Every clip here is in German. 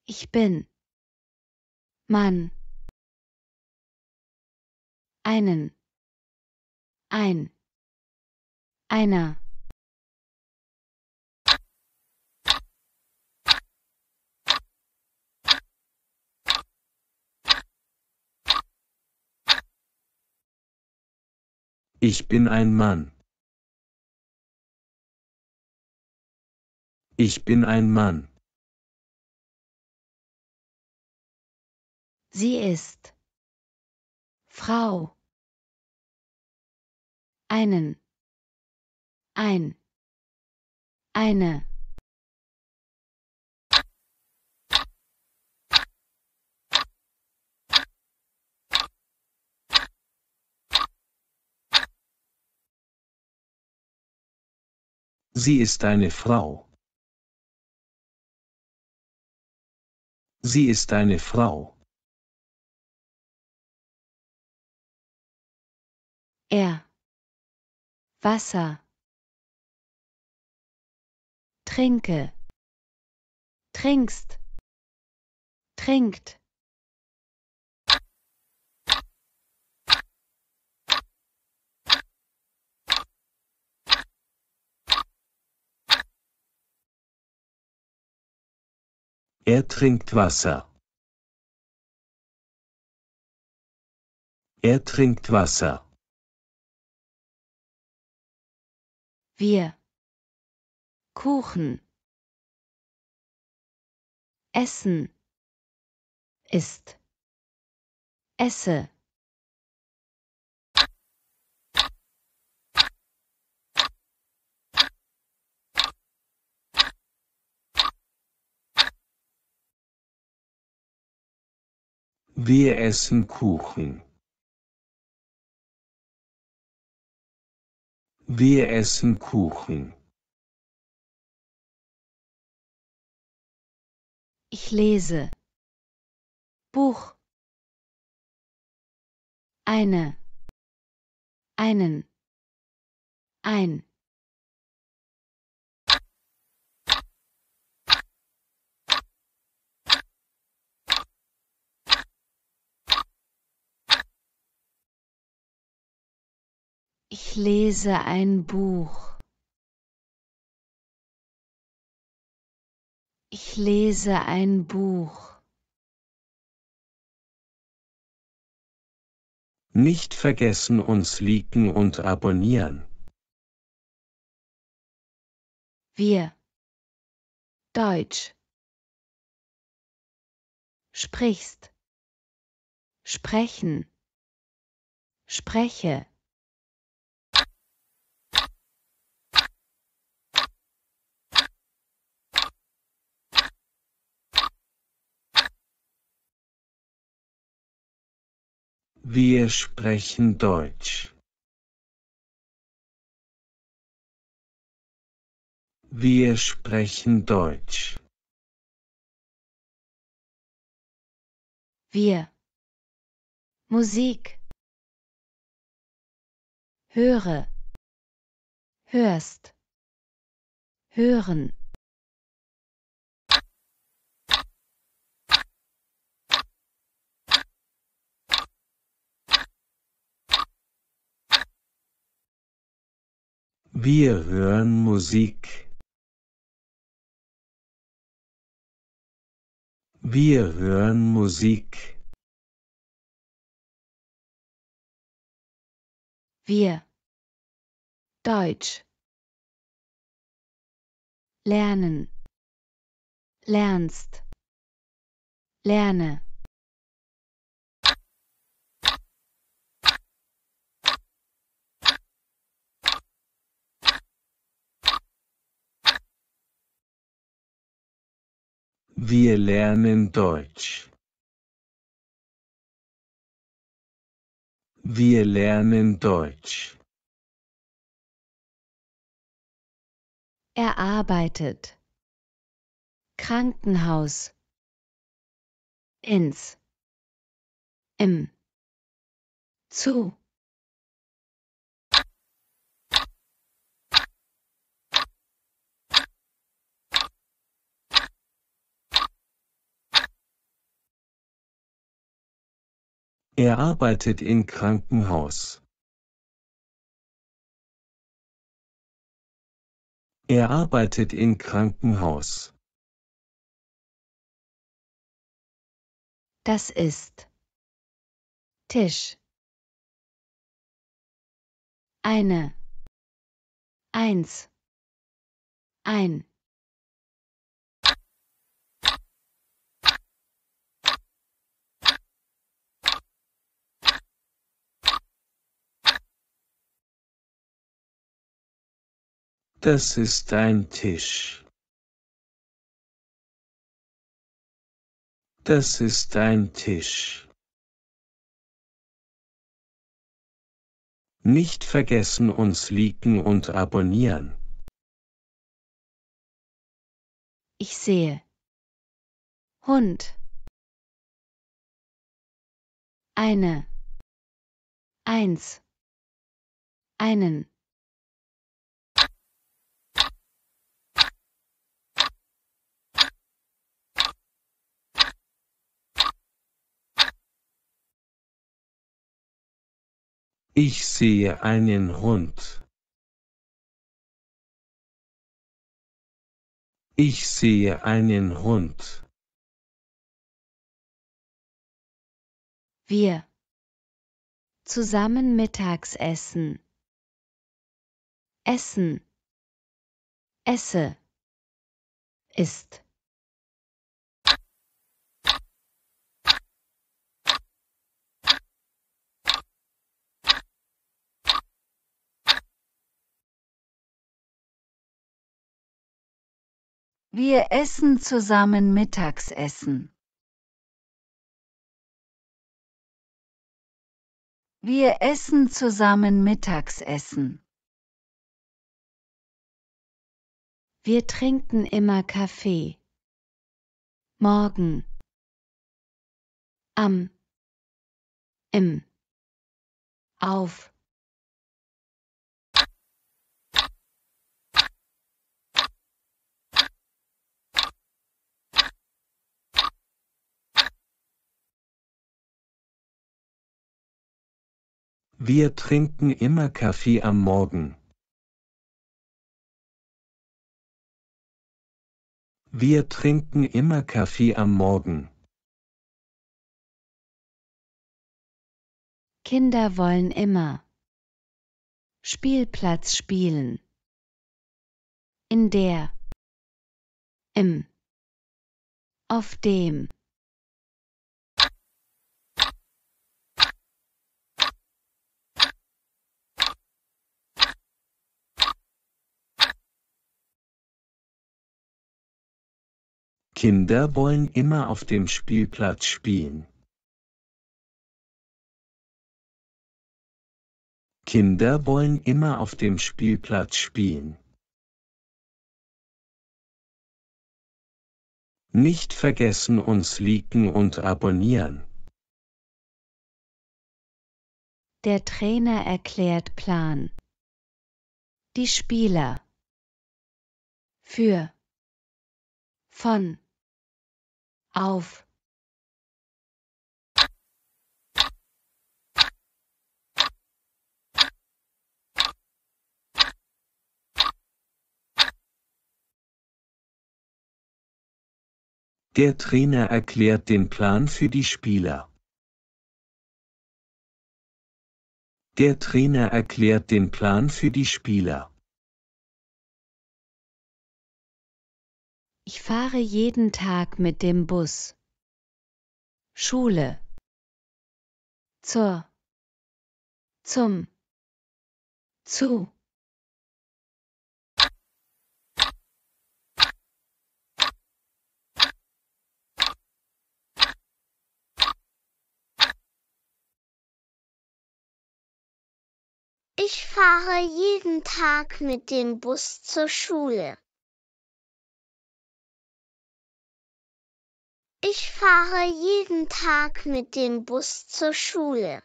Ich bin. Mann. Einen. Ein. Einer. Ich bin ein Mann. Ich bin ein Mann. Sie ist. Frau. Einen. Ein. Eine. Sie ist eine Frau. Sie ist eine Frau. Er. Wasser. Trinke. Trinkst. Trinkt. Er trinkt Wasser. Er trinkt Wasser. Wir. Kuchen. Essen. Ist. Esse. Wir essen Kuchen. Wir essen Kuchen. Ich lese. Buch. Eine. Einen. Ein. Ich lese ein Buch. Ich lese ein Buch. Nicht vergessen, uns liken und abonnieren. Wir. Deutsch. Sprichst. Sprechen. Spreche. Wir sprechen Deutsch. Wir sprechen Deutsch. Wir. Musik. Höre. Hörst. Hören. Wir hören Musik. Wir hören Musik. Wir. Deutsch. Lernen. Lernst. Lerne. Wir lernen Deutsch. Wir lernen Deutsch. Er arbeitet. Krankenhaus. Ins. Im. Zu. Er arbeitet im Krankenhaus. Er arbeitet im Krankenhaus. Das ist Tisch. Eine. Eins. Ein. Das ist ein Tisch. Das ist ein Tisch. Nicht vergessen uns liken und abonnieren. Ich sehe. Hund. Eine. Eins. Einen. Ich sehe einen Hund. Ich sehe einen Hund. Wir. Zusammen mittags essen. Essen. Esse. Ist. Wir essen zusammen Mittagsessen. Wir essen zusammen Mittagsessen. Wir trinken immer Kaffee. Morgen. Am. Im. Auf. Wir trinken immer Kaffee am Morgen. Wir trinken immer Kaffee am Morgen. Kinder wollen immer Spielplatz spielen. In der. Im. Auf dem. Kinder wollen immer auf dem Spielplatz spielen. Kinder wollen immer auf dem Spielplatz spielen. Nicht vergessen uns liken und abonnieren. Der Trainer erklärt Plan. Die Spieler. Für. Von. Auf. Der Trainer erklärt den Plan für die Spieler. Der Trainer erklärt den Plan für die Spieler. Ich fahre jeden Tag mit dem Bus. Schule. Zur. Zum. Zu. Ich fahre jeden Tag mit dem Bus zur Schule. Ich fahre jeden Tag mit dem Bus zur Schule.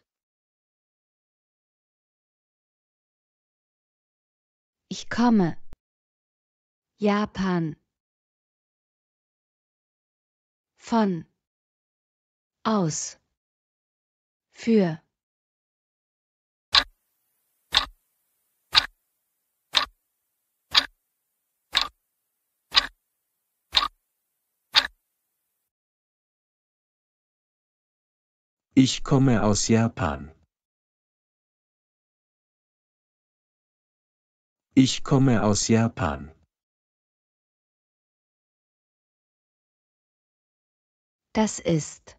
Ich komme. Japan. Von. Aus. für, Ich komme aus Japan. Ich komme aus Japan. das ist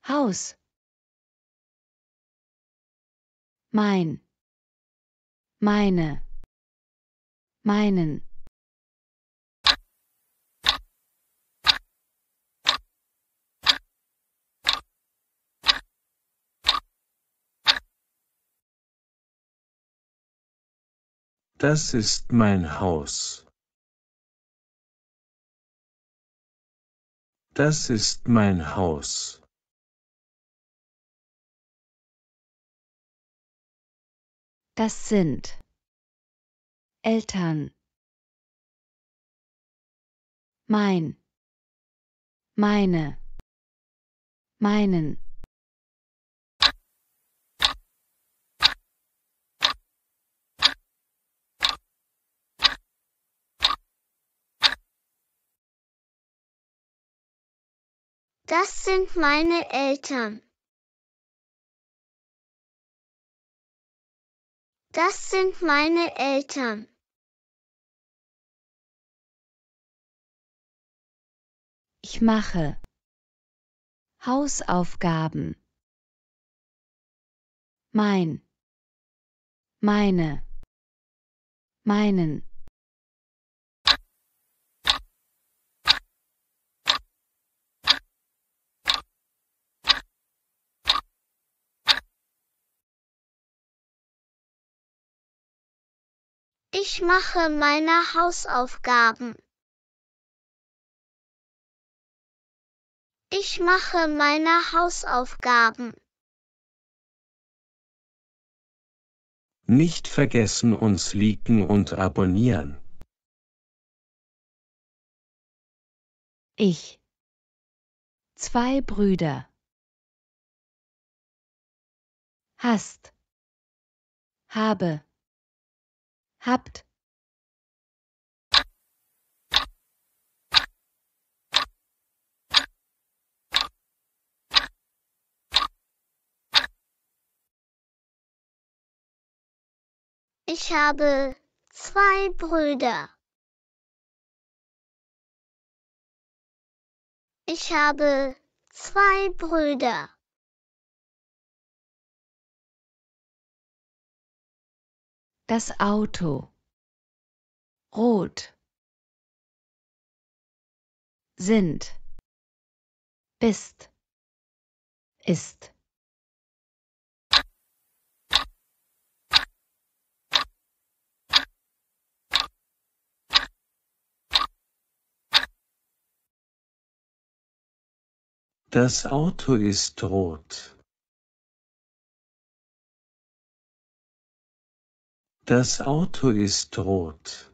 Haus, mein, meine, meinen, Das ist mein Haus. Das ist mein Haus. das sind Eltern, mein, meine, meinen, Das sind meine Eltern. Das sind meine Eltern. ich mache Hausaufgaben, mein, meine, meinen, Ich mache meine Hausaufgaben. Ich mache meine Hausaufgaben. Nicht vergessen uns liken und abonnieren. ich, 2 Brüder, hast, habe, habt, Ich habe 2 Brüder. Ich habe 2 Brüder. das Auto, rot, sind, bist, ist. Das Auto ist rot. Das Auto ist rot.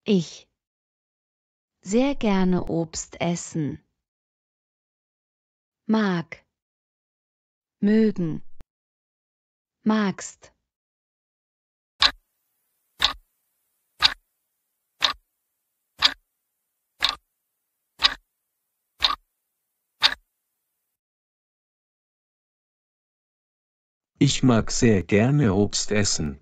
Ich, sehr gerne Obst essen, mag, mögen, magst. Ich mag sehr gerne Obst essen.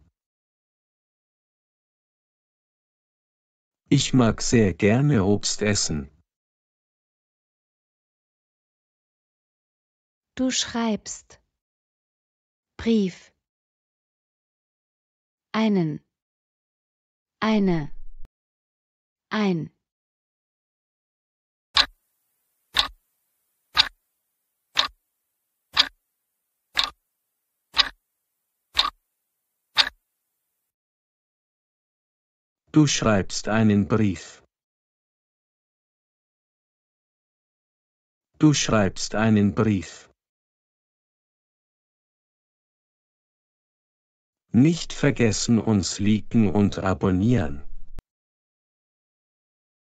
Ich mag sehr gerne Obst essen. Du schreibst Brief, einen, eine, ein. Du schreibst einen Brief. Du schreibst einen Brief. Nicht vergessen uns liken und abonnieren.